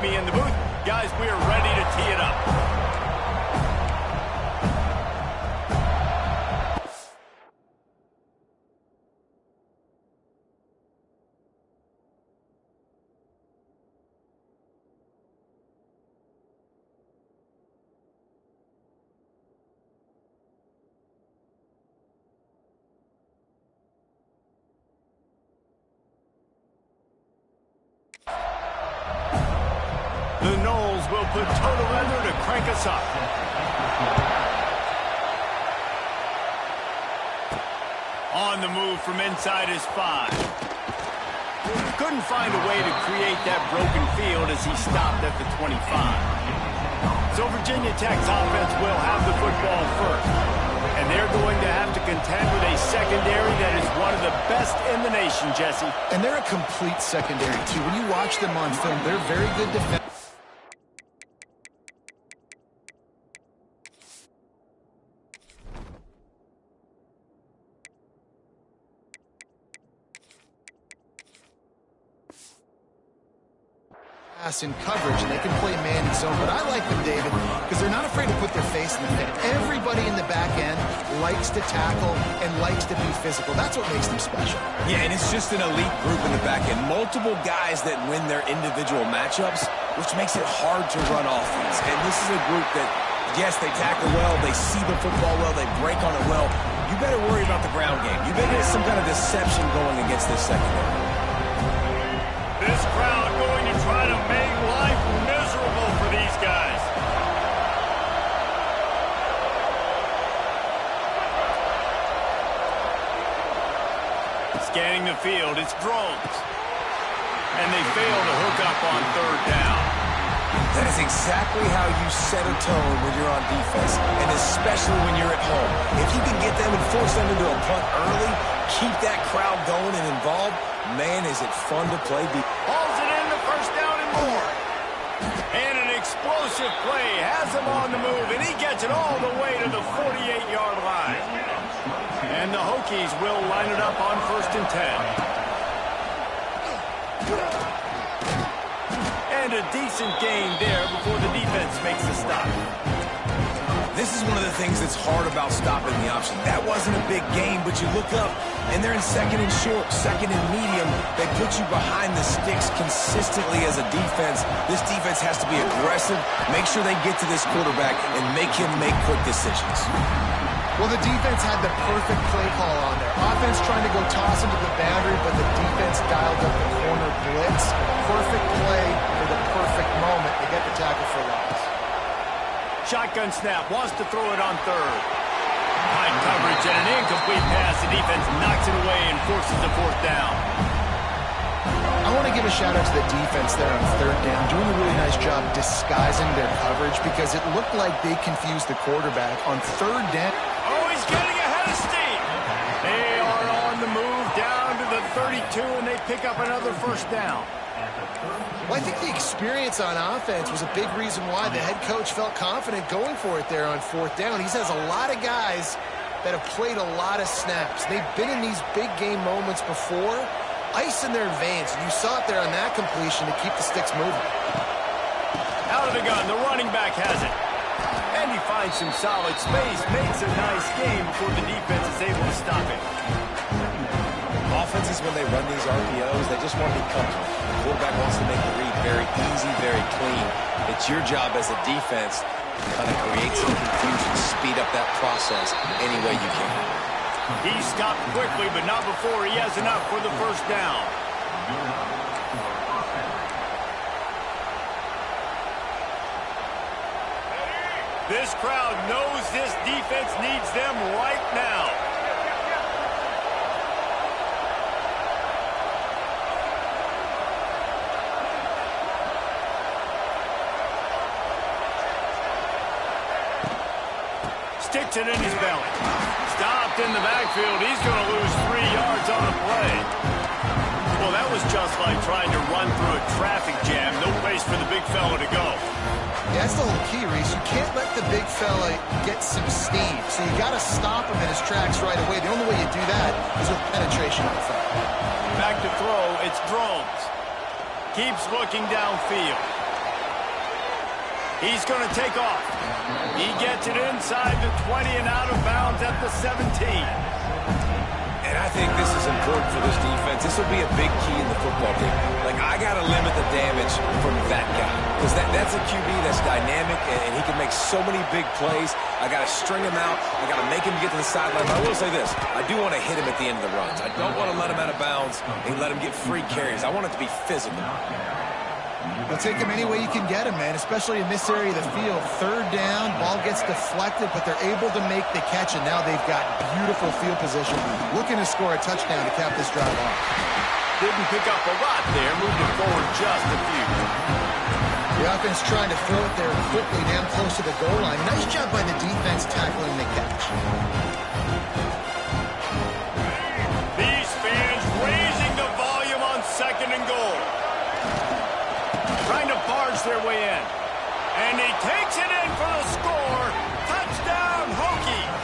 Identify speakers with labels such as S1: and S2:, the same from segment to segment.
S1: me in the booth. Guys, we are ready to tee it up. The Knowles will put total weather to crank us up. On the move from inside his 5. Couldn't find a way to create that broken field as he stopped at the 25. So Virginia Tech's offense will have the football first. And they're going to have to contend with a secondary that is one of the best in the nation, Jesse.
S2: And they're a complete secondary, too. When you watch them on film, they're very good defense. In coverage, and they can play man zone, but I like them, David, because they're not afraid to put their face in the thing. Everybody in the back end likes to tackle and likes to be physical. That's what makes them special.
S3: Yeah, and it's just an elite group in the back end. Multiple guys that win their individual matchups, which makes it hard to run offense. And this is a group that, yes, they tackle well, they see the football well, they break on it well. You better worry about the ground game. You better get some kind of deception going against this secondary.
S1: This crowd going to try to make life miserable for these guys. Scanning the field, it's drones. And they fail to hook up on 3rd down.
S3: That is exactly how you set a tone when you're on defense, and especially when you're at home. If you can get them and force them into a punt early, keep that crowd going and involved, man, is it fun to play.
S1: Hauls it in the 1st down and more. And an explosive play has him on the move, and he gets it all the way to the 48-yard line. And the Hokies will line it up on 1st and 10. And a decent gain there before the defense makes the stop.
S3: This is one of the things that's hard about stopping the option. That wasn't a big gain, but you look up, and they're in 2nd and short, 2nd and medium. They put you behind the sticks consistently as a defense. This defense has to be aggressive, make sure they get to this quarterback, and make him make quick decisions.
S2: Well, the defense had the perfect play call on there. Offense trying to go toss into the boundary, but the defense dialed up the corner blitz. Perfect play for the perfect moment to get the tackle for loss.
S1: Shotgun snap, wants to throw it on 3rd. High coverage and an incomplete pass. The defense knocks it away and forces the 4th down.
S2: I want to give a shout out to the defense there on 3rd down, doing a really nice job disguising their coverage because it looked like they confused the quarterback on 3rd down.
S1: Oh, he's getting ahead of steam. They are on the move down to the 32, and they pick up another 1st down.
S2: Well, I think the experience on offense was a big reason why the head coach felt confident going for it there on 4th down. He has a lot of guys that have played a lot of snaps. They've been in these big game moments before, ice in their veins. And you saw it there on that completion to keep the sticks moving.
S1: Out of the gun, the running back has it. And he finds some solid space, makes a nice game before the defense is able to stop it.
S3: Offenses, when they run these RPOs, they just want to be comfortable. The quarterback wants to make the read very easy, very clean. It's your job as a defense to kind of create some confusion, speed up that process any way you can.
S1: He stopped quickly, but not before he has enough for the 1st down. This crowd knows this defense needs them right now. Sticks it in his belly. Stopped in the backfield. He's going to lose 3 yards on the play. Well, that was just like trying to run through a traffic jam. No place for the big fella to go.
S2: Yeah, that's the whole key, Reese. You can't let the big fella get some steam. So you got to stop him in his tracks right away. The only way you do that is with penetration on the front.
S1: Back to throw. It's Drones. Keeps looking downfield. He's going to take off. He gets it inside the 20 and out of bounds at the 17.
S3: And I think this is important for this defense. This will be a big key in the football game. Like, I got to limit the damage from that guy. Because that's a QB that's dynamic, and he can make so many big plays. I got to string him out. I got to make him get to the sideline. But I will say this. I do want to hit him at the end of the runs. I don't want to let him out of bounds and let him get free carries. I want it to be physical.
S2: They'll take him any way you can get him, man, especially in this area of the field. Third down, ball gets deflected, but they're able to make the catch, and now they've got beautiful field position, looking to score a touchdown to cap this drive off.
S1: Didn't pick up a lot there, moved it forward just a few.
S2: The offense trying to throw it there quickly down close to the goal line. Nice job by the defense tackling the catch.
S1: These fans raising the volume on 2nd and goal. Trying to barge their way in. And he takes it in for the score. Touchdown, Hokies.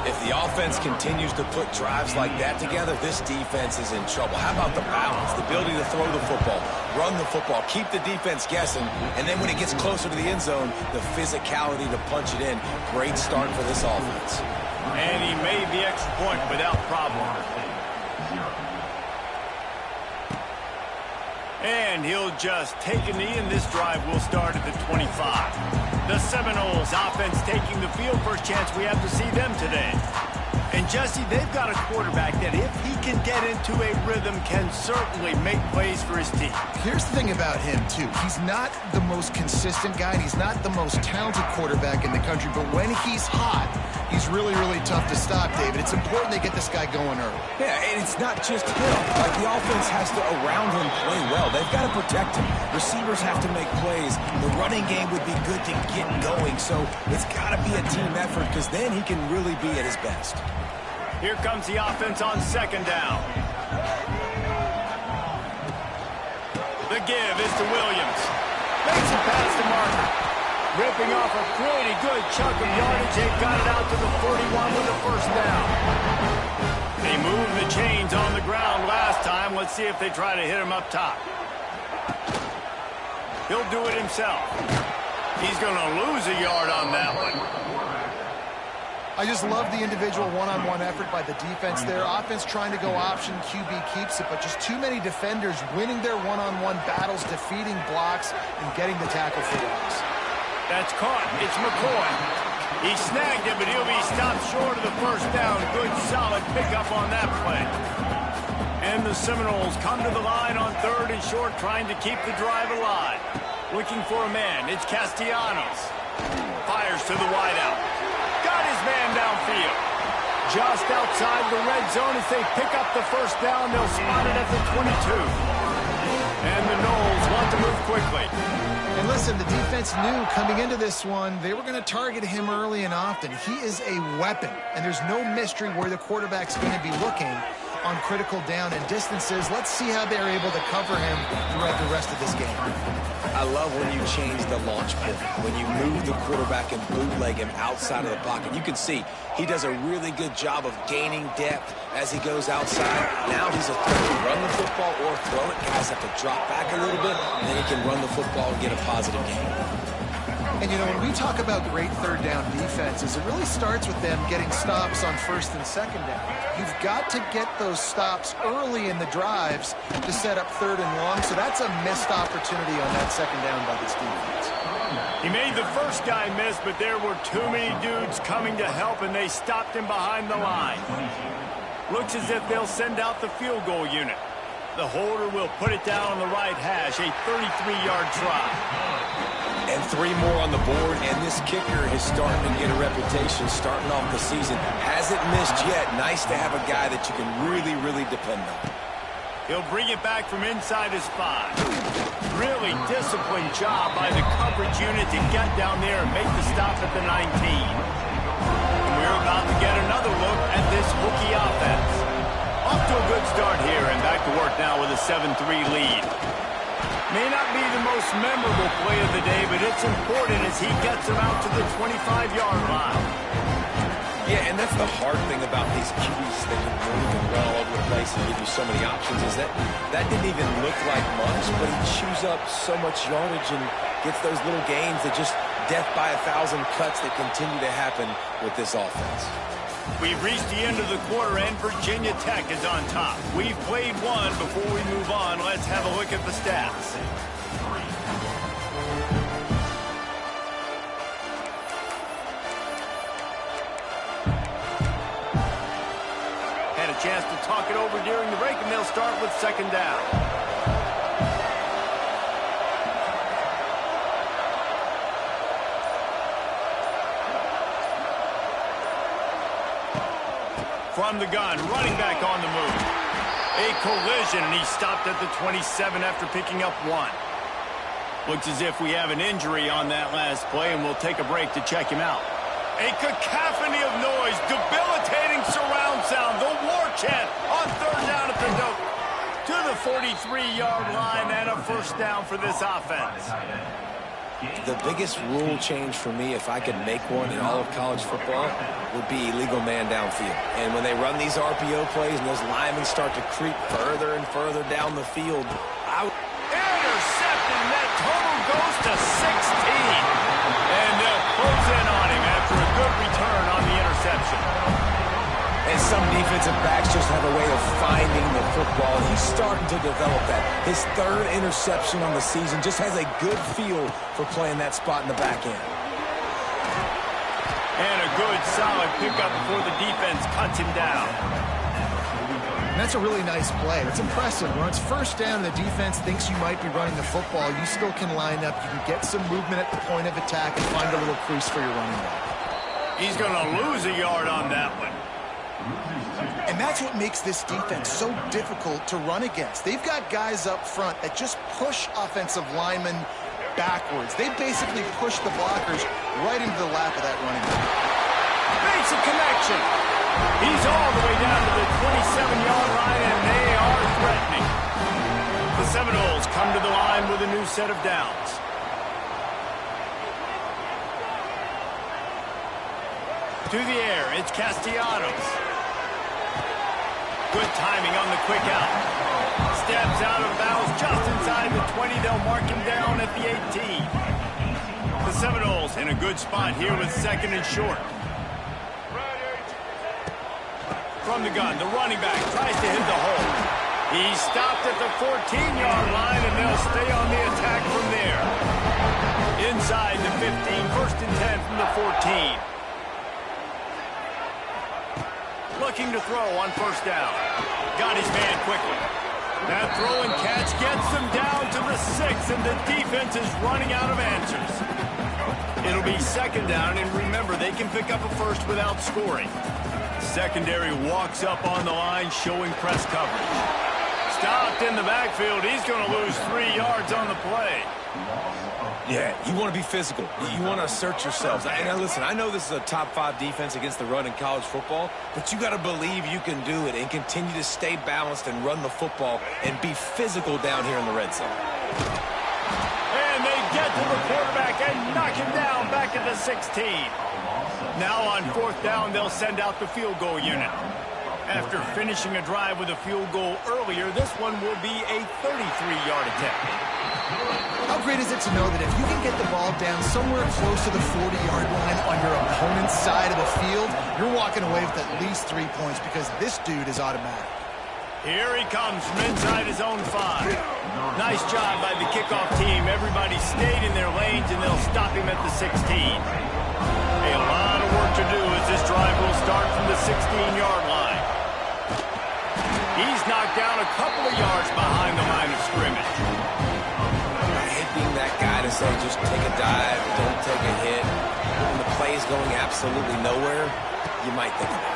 S3: If the offense continues to put drives like that together, this defense is in trouble. How about the balance, the ability to throw the football, run the football, keep the defense guessing, and then when it gets closer to the end zone, the physicality to punch it in. Great start for this offense.
S1: And he made the extra point without problem. And he'll just take a knee, and this drive will start at the 25. The Seminoles offense taking the field. First chance we have to see them today. And, Jesse, they've got a quarterback that, if he can get into a rhythm, can certainly make plays for his team.
S2: Here's the thing about him, too. He's not the most consistent guy, and he's not the most talented quarterback in the country, but when he's hot, he's really, really tough to stop, David. It's important they get this guy going early.
S3: Yeah, and it's not just him. Like, the offense has to, around him, play well. They've got to protect him. Receivers have to make plays. The running game would be good to get going, so it's got to be a team effort, because then he can really be at his best.
S1: Here comes the offense on 2nd down. The give is to Williams. Makes a pass to Martin. Ripping off a pretty good chunk of yardage. They've got it out to the 41 with a first down. They moved the chains on the ground last time. Let's see if they try to hit him up top. He'll do it himself. He's going to lose a yard on that one.
S2: I just love the individual one-on-one effort by the defense there. Offense trying to go option, QB keeps it, but just too many defenders winning their one-on-one battles, defeating blocks, and getting the tackle for loss.
S1: That's caught. It's McCoy. He snagged it, but he'll be stopped short of the first down. Good, solid pickup on that play. And the Seminoles come to the line on 3rd and short, trying to keep the drive alive. Looking for a man. It's Castellanos. Fires to the wideout. Got his man downfield. Just outside the red zone as they pick up the first down. They'll spot it at the 22. And the Noles want to move quickly.
S2: And listen, the defense knew coming into this one, they were going to target him early and often. He is a weapon, and there's no mystery where the quarterback's going to be looking on critical down and distances. Let's see how they're able to cover him throughout the rest of this game.
S3: I love when you change the launch point, when you move the quarterback and bootleg him outside of the pocket. You can see he does a really good job of gaining depth as he goes outside. Now he's a threat to run the football or throw it. Guys have to drop back a little bit, and then he can run the football and get a positive gain.
S2: And, you know, when we talk about great third down defenses, it really starts with them getting stops on 1st and 2nd down. You've got to get those stops early in the drives to set up 3rd and long, so that's a missed opportunity on that 2nd down by this defense.
S1: He made the first guy miss, but there were too many dudes coming to help, and they stopped him behind the line. Looks as if they'll send out the field goal unit. The holder will put it down on the right hash, a 33-yard try.
S3: And 3 more on the board, and this kicker is starting to get a reputation starting off the season. Hasn't missed yet. Nice to have a guy that you can really, really depend on.
S1: He'll bring it back from inside his 5. Really disciplined job by the coverage unit to get down there and make the stop at the 19. And we're about to get another look at this Hokie offense. Off to a good start here, and back to work now with a 7-3 lead. May not be the most memorable play of the day, but it's important as he gets him out to the 25-yard line.
S3: Yeah, and that's the hard thing about these QBs that can run all over the place and give you so many options is that didn't even look like much, but he chews up so much yardage, and gets those little gains that just death by 1,000 cuts that continue to happen with this offense.
S1: We've reached the end of the quarter, and Virginia Tech is on top. We've played one. Before we move on, let's have a look at the stats. Had a chance to talk it over during the break, and they'll start with second down. From the gun, running back on the move. A collision, and he stopped at the 27 after picking up one. Looks as if we have an injury on that last play, and we'll take a break to check him out. A cacophony of noise, debilitating surround sound, the war chant on third down at the dope. To the 43-yard line, and a first down for this offense.
S3: The biggest rule change for me, if I could make one in all of college football, would be illegal man downfield. And when they run these RPO plays and those linemen start to creep further and further down the field,
S1: intercepted, and that total goes to 16. And they'll close in on him after a good return on the interception.
S3: And some defensive backs just have a way of finding the football. He's starting to develop that. His third interception on the season, just has a good feel for playing that spot in the back end.
S1: And a good, solid pickup before the defense cuts him down.
S2: And that's a really nice play. It's impressive. When it's first down and the defense thinks you might be running the football, you still can line up. You can get some movement at the point of attack and find a little crease for your running back.
S1: He's going to lose a yard on that one.
S2: And that's what makes this defense so difficult to run against. They've got guys up front that just push offensive linemen backwards. They basically push the blockers right into the lap of that running back.
S1: Makes a connection. He's all the way down to the 27-yard line, and they are threatening. The Seminoles come to the line with a new set of downs. To the air, it's Castellanos. Good timing on the quick out. Steps out of bounds just inside the 20. They'll mark him down at the 18. The Seminoles in a good spot here with second and short. From the gun, the running back tries to hit the hole. He's stopped at the 14-yard line, and they'll stay on the attack from there. Inside the 15, first and 10 from the 14. Looking to throw on first down. Got his man quickly. That throw and catch gets them down to the 6, and the defense is running out of answers. It'll be second down, and remember, they can pick up a first without scoring. Secondary walks up on the line, showing press coverage. Stopped in the backfield. He's going to lose 3 yards on the play.
S3: Yeah, you want to be physical. You want to assert yourselves. And listen, I know this is a top 5 defense against the run in college football, but you got to believe you can do it and continue to stay balanced and run the football and be physical down here in the red zone.
S1: And they get to the quarterback and knock him down back at the 16. Now on fourth down, they'll send out the field goal unit. After finishing a drive with a field goal earlier, this one will be a 33-yard attempt.
S2: How great is it to know that if you can get the ball down somewhere close to the 40-yard line on your opponent's side of the field, you're walking away with at least 3 points because this dude is automatic.
S1: Here he comes from inside his own 5. Nice job by the kickoff team. Everybody stayed in their lanes, and they'll stop him at the 16. A lot of work to do as this drive will start from the 16-yard line. He's knocked down a couple of yards behind the line of scrimmage.
S3: Being that guy to say just take a dive, don't take a hit. When the play is going absolutely nowhere, you might think of it.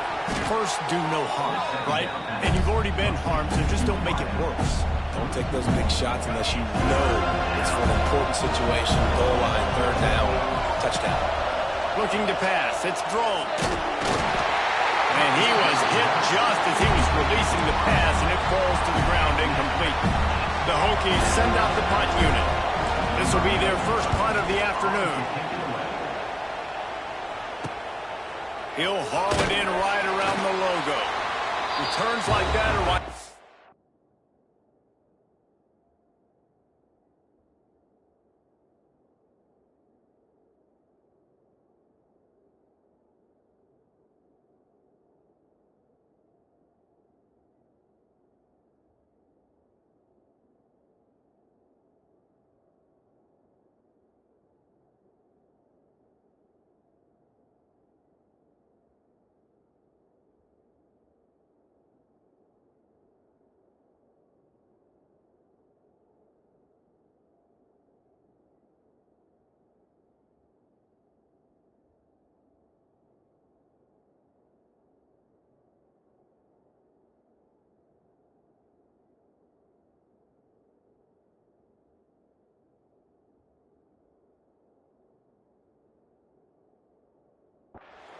S1: First, do no harm, right? And you've already been harmed, so just don't make it worse.
S3: Don't take those big shots unless you know it's for an important situation. Goal line, third down, touchdown.
S1: Looking to pass, it's thrown. And he was hit just as he was releasing the pass, and it falls to the ground incomplete. The Hokies send out the punt unit. This will be their first punt of the afternoon. He'll haul it in right around the logo. Returns like that are like...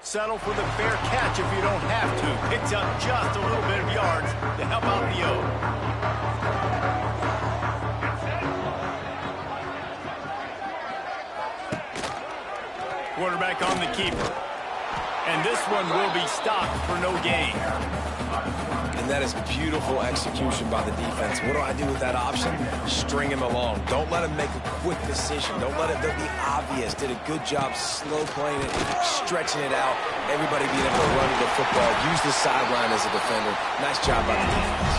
S1: Settle for the fair catch if you don't have to. Picks up just a little bit of yards to help out the O. Quarterback on the keeper. And this one will be stopped for no gain.
S3: And that is beautiful execution by the defense. What do I do with that option? String him along. Don't let him make a quick decision. Don't let it be obvious. Did a good job slow playing it, stretching it out. Everybody being able to run the football. Use the sideline as a defender. Nice job by the defense.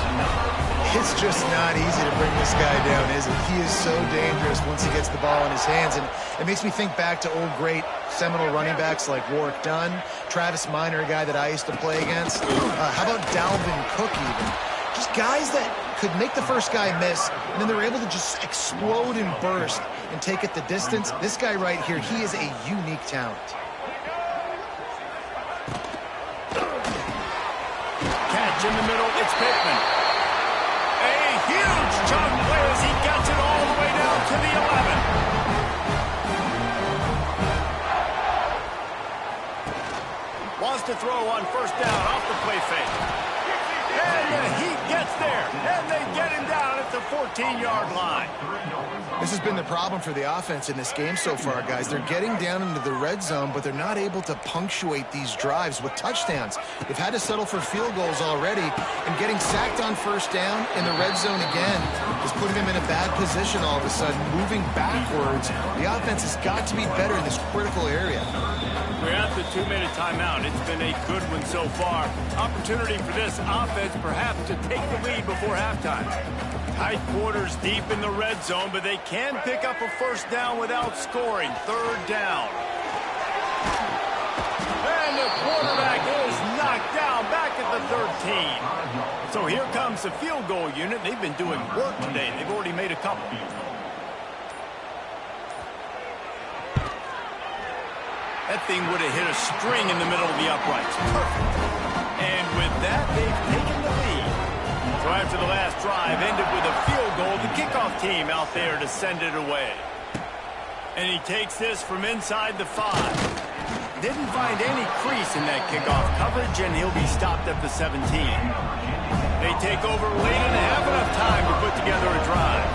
S2: It's just not easy to bring this guy down, is it? He is so dangerous once he gets the ball in his hands. And it makes me think back to old great seminal running backs like Warwick Dunn, Travis Minor, a guy that I used to play against. How about Dalvin Cook even? Just guys that could make the first guy miss, and then they're able to just explode and burst and take it the distance. This guy right here, he is a unique talent.
S1: Catch in the middle, it's Pittman. Huge chunk play as he gets it all the way down to the 11. Wants to throw on first down off the play fake. And the Heat gets there, and they get him down at the 14-yard line.
S2: This has been the problem for the offense in this game so far, guys. They're getting down into the red zone, but they're not able to punctuate these drives with touchdowns. They've had to settle for field goals already, and getting sacked on first down in the red zone again is putting them in a bad position all of a sudden, moving backwards. The offense has got to be better in this critical area.
S1: We're at the 2-minute timeout. It's been a good one so far. Opportunity for this offense perhaps to take the lead before halftime. Tight quarters deep in the red zone, but they can pick up a first down without scoring. Third down. And the quarterback is knocked down back at the 13. So here comes the field goal unit. They've been doing work today. They've already made a couple. That thing would have hit a string in the middle of the uprights. Perfect. And with that, they've taken the lead. So after the last drive ended with a field goal, the kickoff team out there to send it away. And he takes this from inside the 5. Didn't find any crease in that kickoff coverage, and he'll be stopped at the 17. They take over late and have enough time to put together a drive.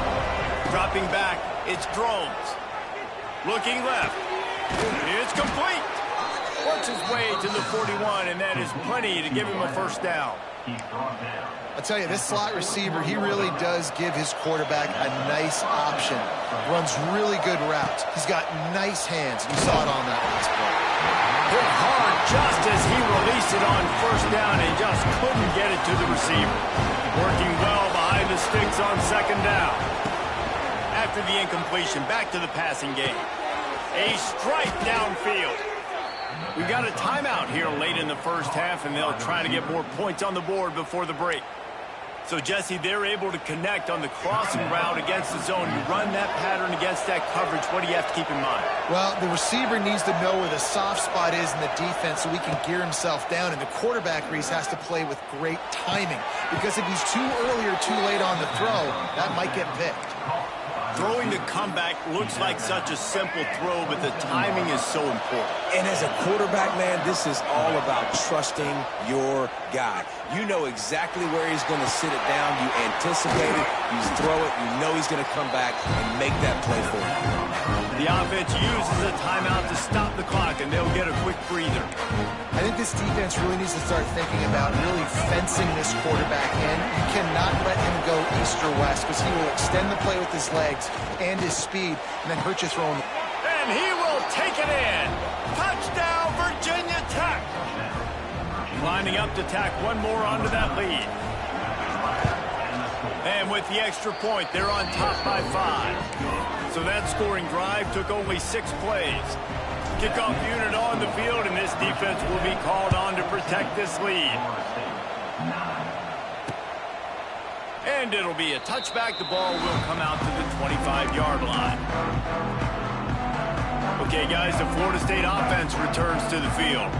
S1: Dropping back, it's Drones. Looking left. It's complete. Works his way to the 41, and that is plenty to give him a first down.
S2: I'll tell you, this slot receiver, he really does give his quarterback a nice option. Runs really good routes. He's got nice hands. You saw it on that last play.
S1: Hit hard just as he released it on first down and just couldn't get it to the receiver. Working well behind the sticks on second down. After the incompletion, back to the passing game. A strike downfield. We've got a timeout here late in the first half, and they'll try to get more points on the board before the break. So, Jesse, they're able to connect on the crossing route against the zone. You run that pattern against that coverage. What do you have to keep in mind?
S2: Well, the receiver needs to know where the soft spot is in the defense so he can gear himself down, and the quarterback, Reese, has to play with great timing, because if he's too early or too late on the throw, that might get picked.
S1: Throwing the comeback looks like such a simple throw, but the timing is so important.
S3: And as a quarterback, man, this is all about trusting your guy. You know exactly where he's going to sit it down. You anticipate it. You throw it. You know he's going to come back and make that play for you.
S1: The offense uses a timeout to stop the clock, and they'll get a quick breather.
S2: I think this defense really needs to start thinking about really fencing this quarterback in. You cannot let him go east or west, because he will extend the play with his legs and his speed and then hurt you throwing.
S1: And he will take it in. Touchdown, Virginia Tech. Lining up to tack one more onto that lead. And with the extra point, they're on top by 5. So that scoring drive took only 6 plays. Kickoff unit on the field, and this defense will be called on to protect this lead. And it'll be a touchback. The ball will come out to the 25-yard line. Okay, guys, the Florida State offense returns to the field.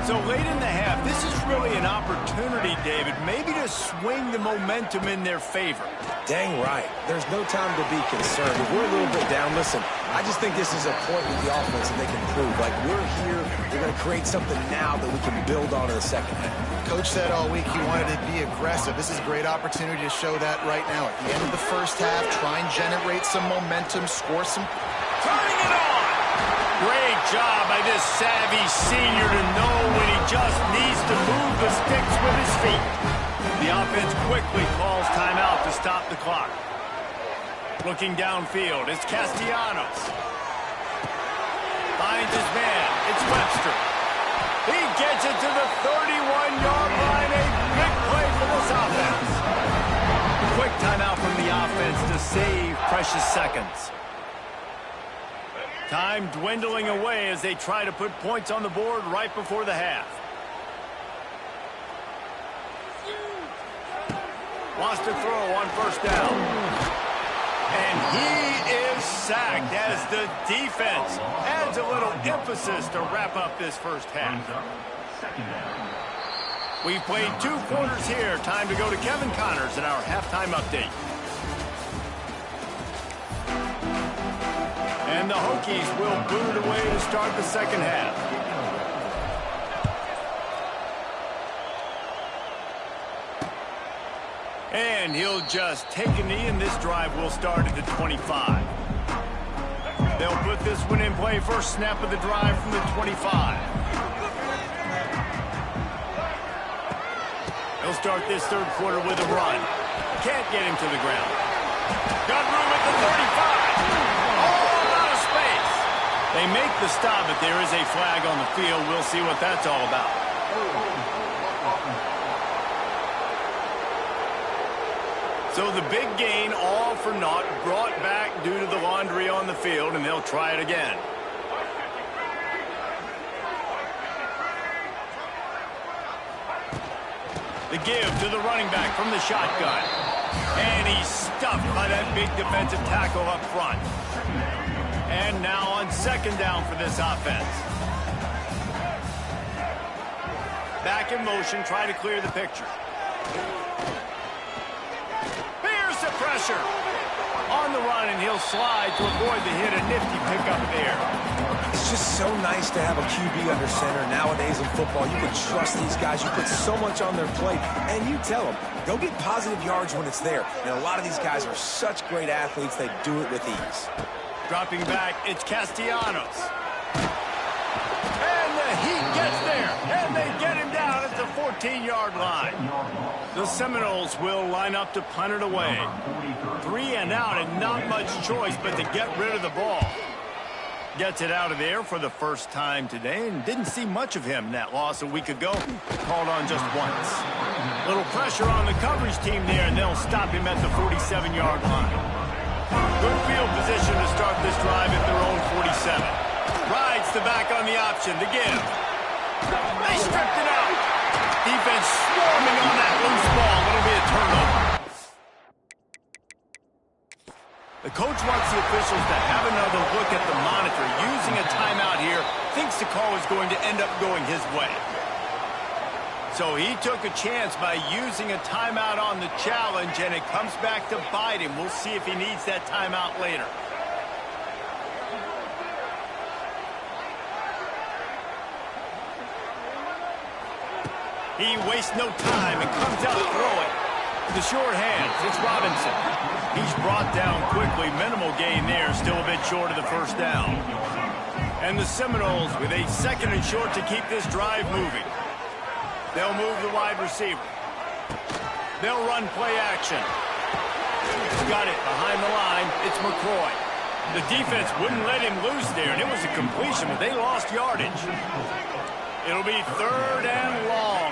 S1: So late in the half, this is really an opportunity, David, maybe to swing the momentum in their favor.
S3: Dang right. There's no time to be concerned. If we're a little bit down, listen, I just think this is a point with the offense that they can prove. Like, we're here, we're going to create something now that we can build on in the second half.
S2: Coach said all week he wanted to be aggressive. This is a great opportunity to show that right now. At the end of the first half, try and generate some momentum, score some.
S1: Turning it on! Great job by this savvy senior to know when he just needs to move the sticks with his feet. The offense quickly calls timeout to stop the clock. Looking downfield, it's Castellanos. Finds his man, it's Webster. He gets it to the 31-yard line, a big play for this offense. Quick timeout from the offense to save precious seconds. Time dwindling away as they try to put points on the board right before the half. Wants to throw on first down. And he is sacked as the defense adds a little emphasis to wrap up this first half. We've played 2 quarters here. Time to go to Kevin Connors in our halftime update. And the Hokies will boot it away to start the second half. And he'll just take a knee, and this drive will start at the 25. They'll put this one in play. First snap of the drive from the 25. They'll start this third quarter with a run. Can't get him to the ground. Got room at the 35. All out of space. They make the stop, but there is a flag on the field. We'll see what that's all about. So the big gain, all for naught, brought back due to the laundry on the field, and they'll try it again. The give to the running back from the shotgun. And he's stuffed by that big defensive tackle up front. And now on second down for this offense. Back in motion, try to clear the picture. The pressure on the run, and he'll slide to avoid the hit. A nifty pickup there.
S3: It's just so nice to have a QB under center. Nowadays in football, you can trust these guys. You put so much on their plate, and you tell them, go get positive yards when it's there. And a lot of these guys are such great athletes, they do it with ease.
S1: Dropping back, it's Castellanos. And the heat gets there, and they get him down at the 14-yard line. The Seminoles will line up to punt it away. 3 and out, and not much choice but to get rid of the ball. Gets it out of there for the first time today, and didn't see much of him in that loss a week ago. Called on just once. Little pressure on the coverage team there, and they'll stop him at the 47-yard line. Good field position to start this drive at their own 47. Rides the back on the option, the give. They stripped it out. Defense swarming on that loose ball. It'll be a turnover. The coach wants the officials to have another look at the monitor. Using a timeout here, thinks the call is going to end up going his way. So he took a chance by using a timeout on the challenge, and it comes back to bite him. We'll see if he needs that timeout later. He wastes no time and comes out throwing. The short hands, it's Robinson. He's brought down quickly. Minimal gain there, still a bit short of the first down. And the Seminoles with a second and short to keep this drive moving. They'll move the wide receiver. They'll run play action. He's got it behind the line. It's McCoy. The defense wouldn't let him loose there, and it was a completion, but they lost yardage. It'll be third and long.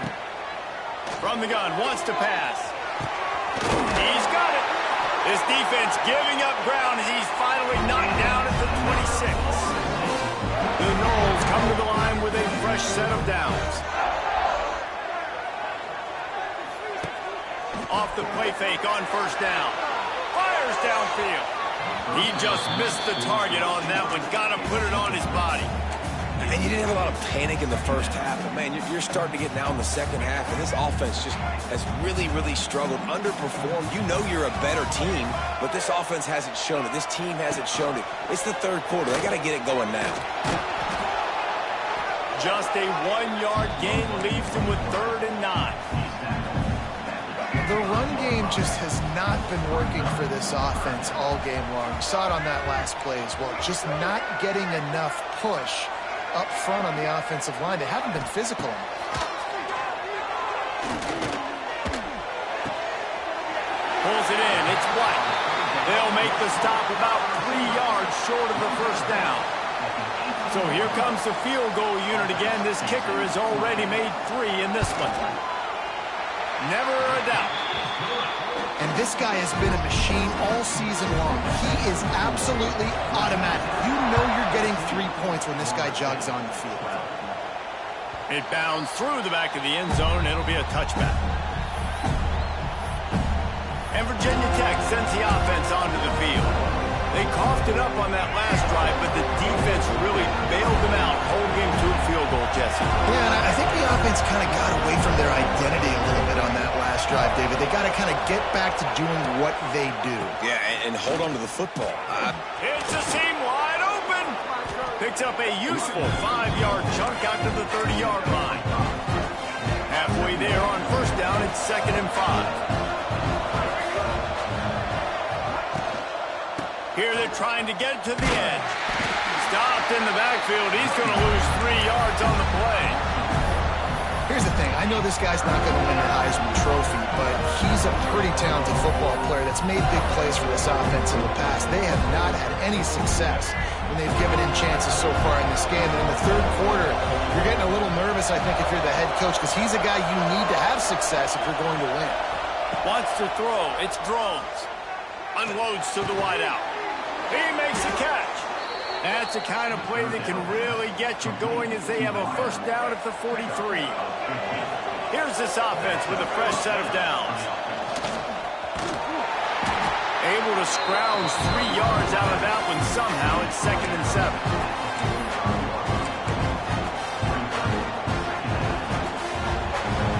S1: From the gun, wants to pass. He's got it. This defense giving up ground as he's finally knocked down at the 26. The Noles come to the line with a fresh set of downs. Off the play fake on first down. Fires downfield. He just missed the target on that one. Got to put it on his body.
S3: And you didn't have a lot of panic in the first half, but, man, you're starting to get now in the second half, and this offense just has really, really struggled, underperformed. You know you're a better team, but this offense hasn't shown it. This team hasn't shown it. It's the third quarter. They got to get it going now.
S1: Just a 1-yard gain leaves them with 3rd and 9.
S2: The run game just has not been working for this offense all game long. You saw it on that last play as well. Just not getting enough push up front on the offensive line. They haven't been physical enough.
S1: Pulls it in. It's White. They'll make the stop about 3 yards short of the first down. So here comes the field goal unit again. This kicker has already made 3 in this one. Never a doubt.
S2: And this guy has been a machine all season long. He is absolutely automatic. You know you're getting 3 points when this guy jogs on the field.
S1: It bounds through the back of the end zone. It'll be a touchback. And Virginia Tech sends the offense onto the field. They coughed it up on that last drive, but the defense really bailed them out, holding him to a field goal, Jesse.
S2: Yeah, and I think the offense kind of got away from their identity a little bit on that last drive, David. They got to kind of get back to doing what they do.
S3: Yeah, and hold on to the football.
S1: It's a seam wide open. Picks up a useful 5-yard chunk out to the 30-yard line. Halfway there on first down, it's 2nd and 5. Here they're trying to get to the edge. Stopped in the backfield. He's going to lose 3 yards on the play.
S2: Here's the thing. I know this guy's not going to win the Heisman Trophy, but he's a pretty talented football player that's made big plays for this offense in the past. They have not had any success when they've given him chances so far in this game. And in the third quarter, you're getting a little nervous, I think, if you're the head coach, because he's a guy you need to have success if you're going to win.
S1: Wants to throw. It's Drones. Unloads to the wideout. He makes a catch. That's the kind of play that can really get you going as they have a first down at the 43. Here's this offense with a fresh set of downs. Able to scrounge 3 yards out of that one somehow. It's 2nd and 7.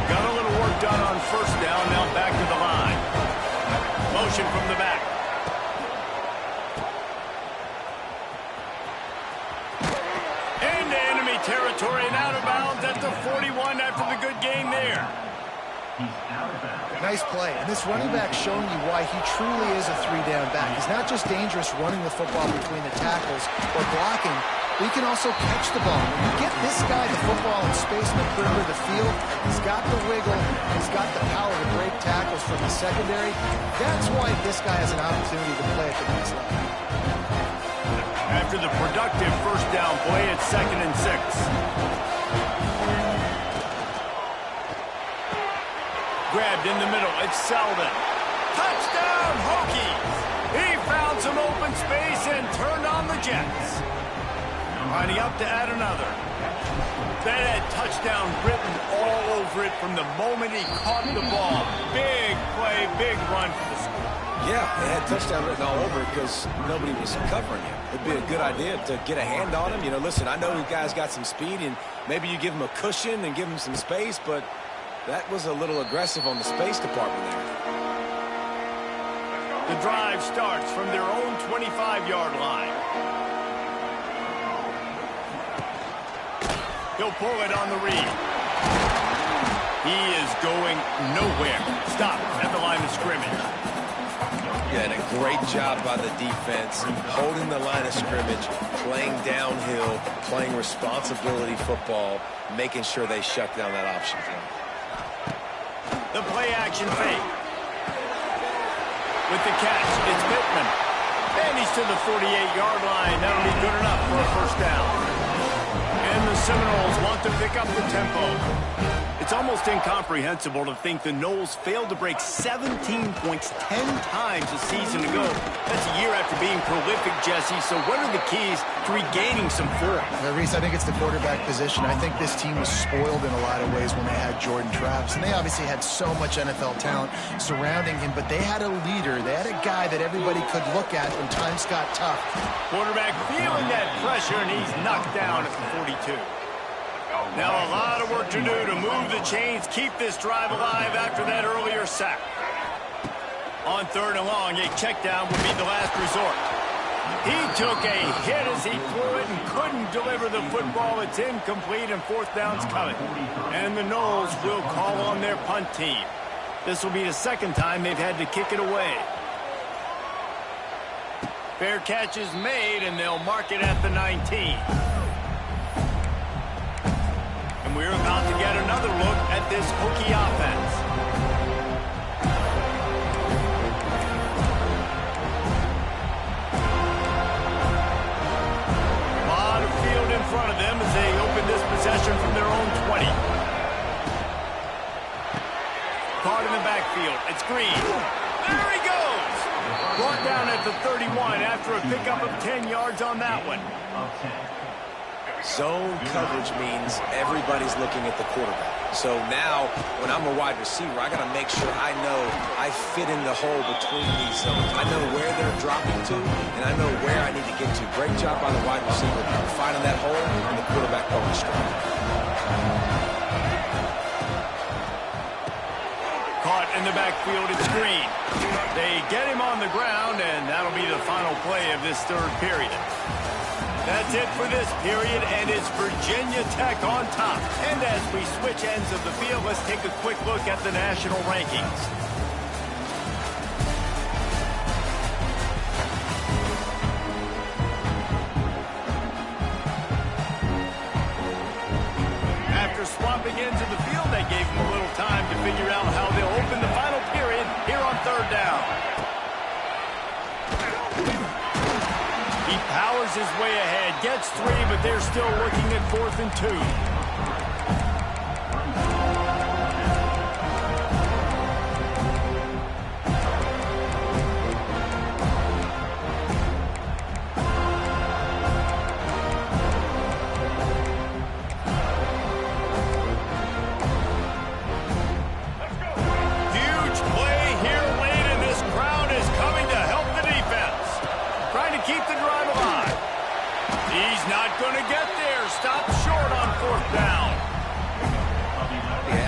S1: Got a little work done on first down. Now back to the line. Motion from the back. Territory and out of bounds at the 41 after the good game there.
S2: Nice play. And this running back showing you why he truly is a 3-down back. He's not just dangerous running the football between the tackles or blocking, but he can also catch the ball. When you get this guy the football in space in the perimeter of the field, he's got the wiggle, he's got the power to break tackles from the secondary. That's why this guy has an opportunity to play at the next level.
S1: After the productive first down play, it's 2nd and 6. Grabbed in the middle, it's Selden. Touchdown, Hokies! He found some open space and turned on the Jets. Lining up to add another. That had touchdown written all over it from the moment he caught the ball. Big play, big run for the score.
S3: Yeah, it had touchdown written all over it because nobody was covering him. It'd be a good idea to get a hand on him. You know, listen, I know you guys got some speed, and maybe you give him a cushion and give him some space, but that was a little aggressive on the space department there.
S1: The drive starts from their own 25-yard line. He'll pull it on the read. He is going nowhere. Stop at the line of scrimmage.
S3: Yeah, and a great job by the defense, holding the line of scrimmage, playing downhill, playing responsibility football, making sure they shut down that option.
S1: The play action fake. With the catch, it's Pittman. And he's to the 48-yard line. That'll be good enough for a first down. And the Seminoles want to pick up the tempo. It's almost incomprehensible to think the Noles failed to break 17 points 10 times a season ago. That's a year after being prolific, Jesse. So what are the keys to regaining some form?
S2: Reese, I think it's the quarterback position. I think this team was spoiled in a lot of ways when they had Jordan Travis. And they obviously had so much NFL talent surrounding him, but they had a leader. They had a guy that everybody could look at when times got tough.
S1: Quarterback feeling that pressure, and he's knocked down at the 42. Now a lot of work to do to move the chains, keep this drive alive after that earlier sack. On 3rd and long, a check down would be the last resort. He took a hit as he threw it and couldn't deliver the football. It's incomplete and 4th down's coming. And the Noles will call on their punt team. This will be the 2nd time they've had to kick it away. Fair catch is made, and they'll mark it at the 19. We're about to get another look at this Hokie offense. A lot of field in front of them as they open this possession from their own 20. Caught in the backfield. It's Green. There he goes! Brought down at the 31 after a pickup of 10 yards on that one.
S3: Zone coverage means everybody's looking at the quarterback. So now, when I'm a wide receiver, I got to make sure I know I fit in the hole between these zones. I know where they're dropping to, and I know where I need to get to. Great job by the wide receiver finding that hole, and the quarterback going straight.
S1: Caught in the backfield, it's Green. They get him on the ground, and that'll be the final play of this 3rd period. That's it for this period, and it's Virginia Tech on top. And as we switch ends of the field, let's take a quick look at the national rankings. After swapping into the field, that gave them a little time to figure out how they'll open the final period here on 3rd down. He powers his way ahead, gets 3, but they're still looking at 4th and 2.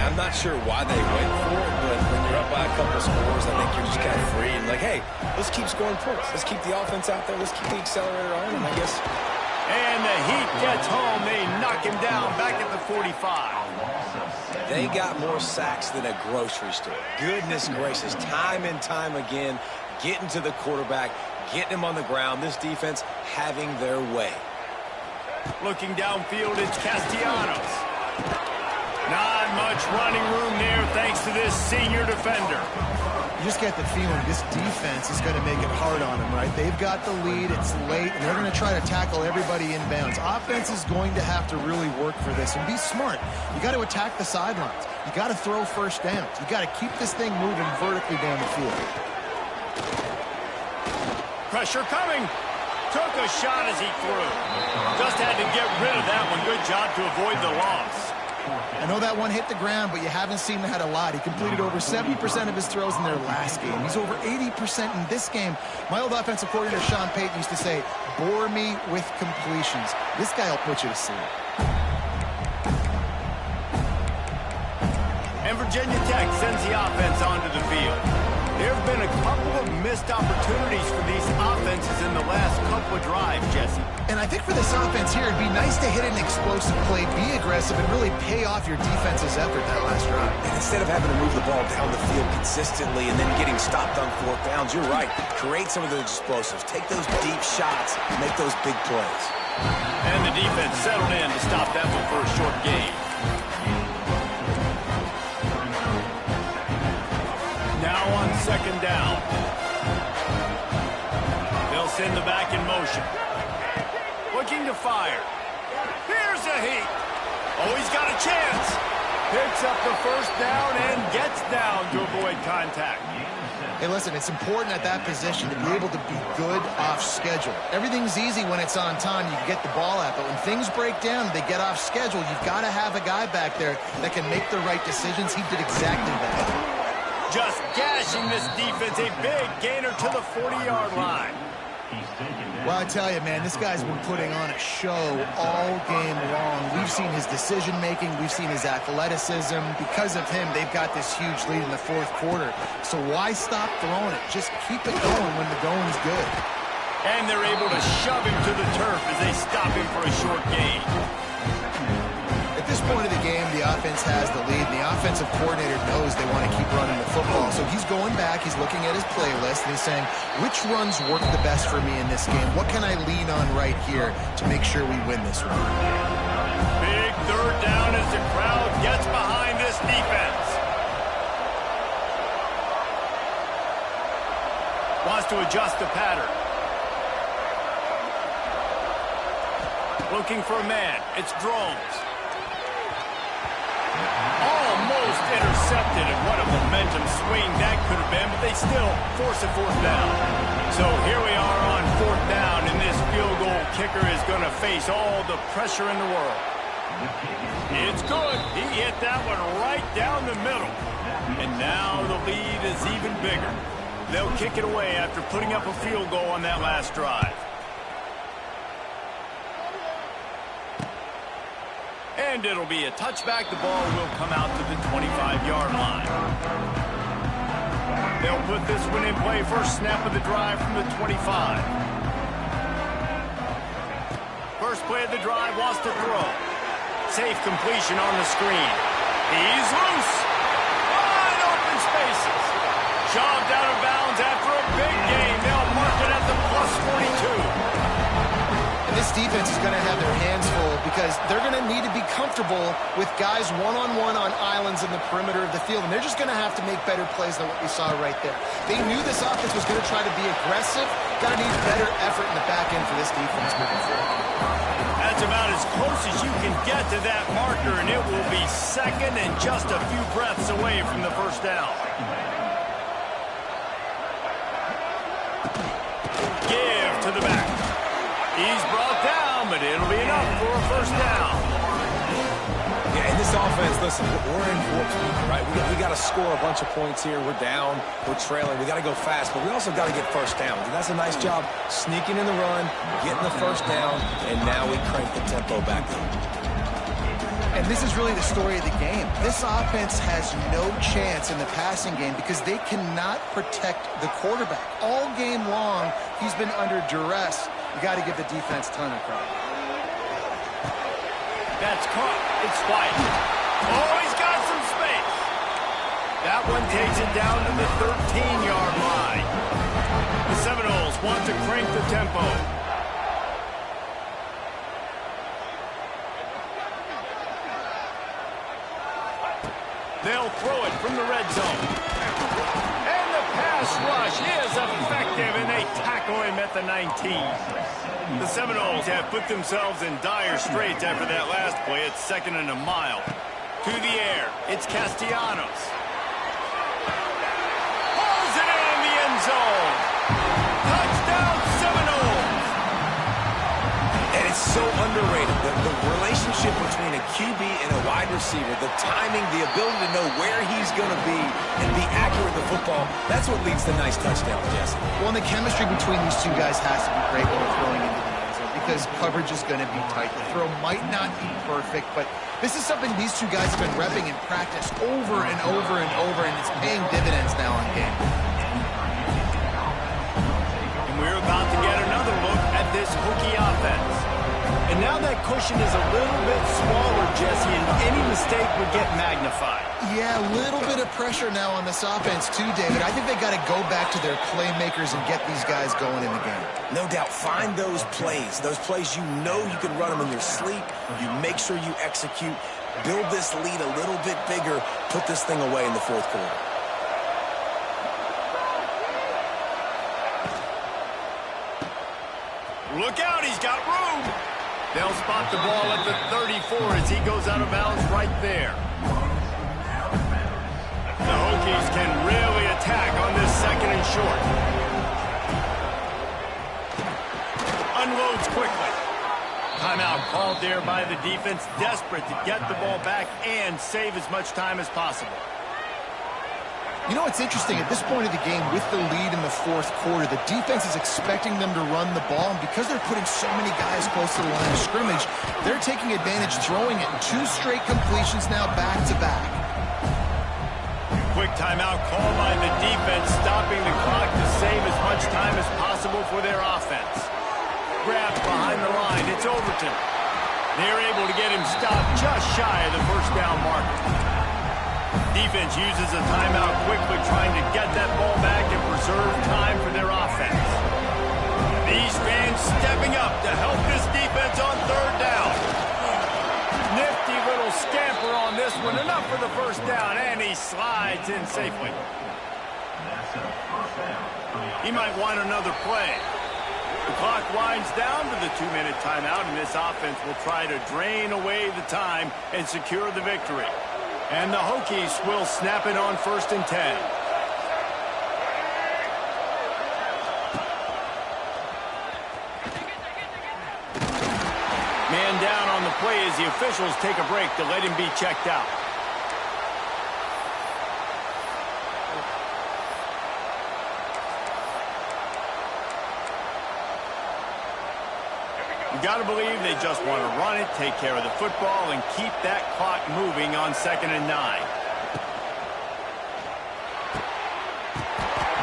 S3: I'm not sure why they went for it, but when you're up by a couple scores, I think you're just kind of free and like, hey, let's keep scoring points. Let's keep the offense out there. Let's keep the accelerator on, and I guess.
S1: And the Heat gets home. They knock him down back at the 45.
S3: They got more sacks than a grocery store. Goodness gracious, time and time again, getting to the quarterback, getting him on the ground. This defense having their way.
S1: Looking downfield, it's Castellanos. Not much running room there thanks to this senior defender.
S2: You just get the feeling this defense is going to make it hard on them, right? They've got the lead, it's late, and they're going to try to tackle everybody inbounds. Offense is going to have to really work for this and be smart. You got to attack the sidelines. You got to throw 1st downs. You got to keep this thing moving vertically down the field.
S1: Pressure coming. Took a shot as he threw. Just had to get rid of that one. Good job to avoid the loss.
S2: I know that one hit the ground, but you haven't seen him had a lot. He completed over 70% of his throws in their last game. He's over 80% in this game. My old offensive coordinator, Sean Payton, used to say, bore me with completions. This guy will put you to sleep.
S1: And Virginia Tech sends the offense onto the field. There have been a couple of missed opportunities for these offenses in the last couple of drives, Jesse.
S2: And I think for this offense here, it'd be nice to hit an explosive play, be aggressive, and really pay off your defense's effort that last drive.
S3: And instead of having to move the ball down the field consistently and then getting stopped on 4th downs, you're right. Create some of those explosives. Take those deep shots. Make those big plays.
S1: And the defense settled in to stop that one for a short gain. Now on 2nd down. They'll send the back in motion. Looking to fire. Here's a Heat. Oh, he's got a chance. Picks up the first down and gets down to avoid contact.
S2: Hey, listen, it's important at that position to be able to be good off schedule. Everything's easy when it's on time. You can get the ball out, but when things break down, they get off schedule. You've got to have a guy back there that can make the right decisions. He did exactly that.
S1: Just gashing this defense, a big gainer to the 40-yard line.
S2: Well, I tell you, man, this guy's been putting on a show all game long. We've seen his decision-making. We've seen his athleticism. Because of him, they've got this huge lead in the fourth quarter. So why stop throwing it? Just keep it going when the going's good.
S1: And they're able to shove him to the turf as they stop him for a short gain.
S2: At this point of the game, the offense has the lead, and the offensive coordinator knows they want to keep running the football. So he's going back, he's looking at his playlist, and he's saying, which runs work the best for me in this game? What can I lean on right here to make sure we win this one?
S1: Big third down as the crowd gets behind this defense. Wants to adjust the pattern. Looking for a man. It's Drones. Almost intercepted, and what a momentum swing that could have been, but they still force a fourth down. So here we are on fourth down, and this field goal kicker is going to face all the pressure in the world. It's good. He hit that one right down the middle. And now the lead is even bigger. They'll kick it away after putting up a field goal on that last drive. And it'll be a touchback. The ball will come out to the 25-yard line. They'll put this one in play. First snap of the drive from the 25. First play of the drive, wants to throw. Safe completion on the screen. He's loose. Wide open spaces. Shoved out of bounds after a big gain. They'll mark it at the plus 42.
S2: This defense is going to have their hands full because they're going to need to be comfortable with guys one-on-one on islands in the perimeter of the field, and they're just going to have to make better plays than what we saw right there. They knew this offense was going to try to be aggressive. Going to need better effort in the back end for this defense moving forward.
S1: That's about as close as you can get to that marker, and it will be second and just a few breaths away from the first down. Give to the back. He's brought down, but it'll be enough for a first down.
S3: Yeah, in this offense, listen, we're in warp speed, right? We got to score a bunch of points here. We're down. We're trailing. We got to go fast, but we also got to get first down. And that's a nice job sneaking in the run, getting the first down, and now we crank the tempo back up.
S2: And this is really the story of the game. This offense has no chance in the passing game because they cannot protect the quarterback. All game long, he's been under duress. You got to give the defense a ton of credit.
S1: That's caught. It's White. Oh, he's got some space. That one takes it down to the 13-yard line. The Seminoles want to crank the tempo. They'll throw it from the red zone. And the pass rush is effective, and they tackle him at the 19. The Seminoles have put themselves in dire straits after that last play. It's second and a mile. To the air, it's Castellanos. Pulls it in the end zone. Touchdown, Seminoles!
S3: And it's so underrated. The relationship between a QB and a wide receiver, the timing, the ability to know where he's going to be and be accurate with the football, that's what leads to nice touchdowns, Jesse.
S2: Well, and the chemistry between these two guys has to be great when they're throwing into the end zone because coverage is going to be tight. The throw might not be perfect, but this is something these two guys have been repping in practice over and over and over, and it's paying dividends now in game.
S1: And we're about to get another look at this Hokie offense. And now that cushion is a little bit smaller, Jesse, and any mistake would get magnified.
S2: Yeah, a little bit of pressure now on this offense too, David. I think they got to go back to their playmakers and get these guys going in the game.
S3: No doubt. Find those plays you know you can run them in your sleep. You make sure you execute. Build this lead a little bit bigger. Put this thing away in the fourth quarter.
S1: Look out, he's got room. They'll spot the ball at the 34 as he goes out of bounds right there. Hokies can really attack on this second and short. Unloads quickly. Timeout called there by the defense, desperate to get the ball back and save as much time as possible.
S2: You know what's interesting? At this point of the game, with the lead in the fourth quarter, the defense is expecting them to run the ball, and because they're putting so many guys close to the line of scrimmage, they're taking advantage, throwing it. 2 straight completions now back-to-back.
S1: Quick timeout called by the defense, stopping the clock to save as much time as possible for their offense. Grabbed behind the line, it's Overton. They're able to get him stopped just shy of the first down marker. Defense uses a timeout quickly, trying to get that ball back and preserve time for their offense. These fans stepping up to help this defense on third down. Nifty little scamper on this one, enough for the first down, and he slides in safely. He might want another play. The clock winds down to the 2-minute timeout, and this offense will try to drain away the time and secure the victory. And the Hokies will snap it on 1st and 10. Man down on the play as the officials take a break to let him be checked out. You got to believe they just want to run it, take care of the football, and keep that clock moving on 2nd and 9.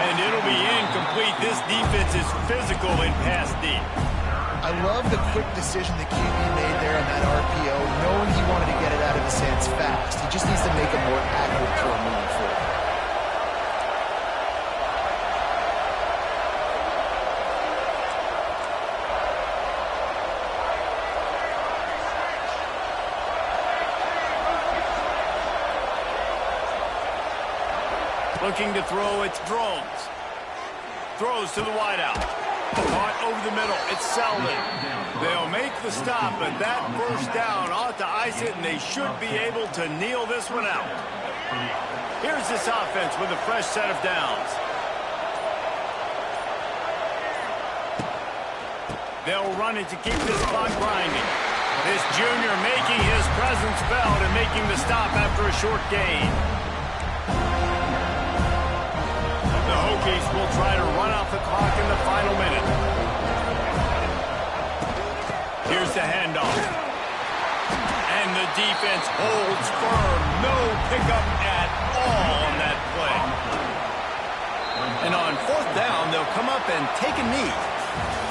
S1: And it'll be incomplete. This defense is physical in pass deep.
S2: I love the quick decision the QB made there on that RPO, knowing he wanted to get it out of his hands fast. He just needs to make a more accurate throw moving forward.
S1: Looking to throw, it's Drones. Throws to the wideout. Caught over the middle, it's Selden. They'll make the stop, but that first down ought to ice it, and they should be able to kneel this one out. Here's this offense with a fresh set of downs. They'll run it to keep this clock grinding. This junior making his presence felt and making the stop after a short gain. The Hokies will try to run off the clock in the final minute. Here's the handoff. And the defense holds firm. No pickup at all on that play. And on 4th down, they'll come up and take a knee.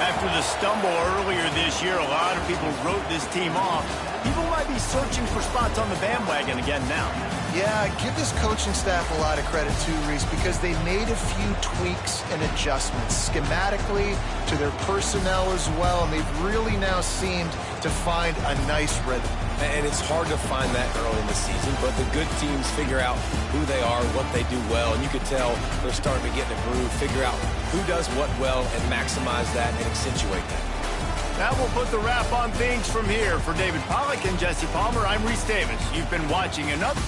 S1: After the stumble earlier this year, a lot of people wrote this team off. People might be searching for spots on the bandwagon again now.
S2: Yeah, give this coaching staff a lot of credit too, Reese, because they made a few tweaks and adjustments schematically to their personnel as well, and they've really now seemed to find a nice rhythm.
S3: And it's hard to find that early in the season, but the good teams figure out who they are, what they do well, and you could tell they're starting to get in a groove, figure out who does what well, and maximize that and accentuate that.
S1: That will put the wrap on things from here. For David Pollack and Jesse Palmer, I'm Reese Davis. You've been watching another...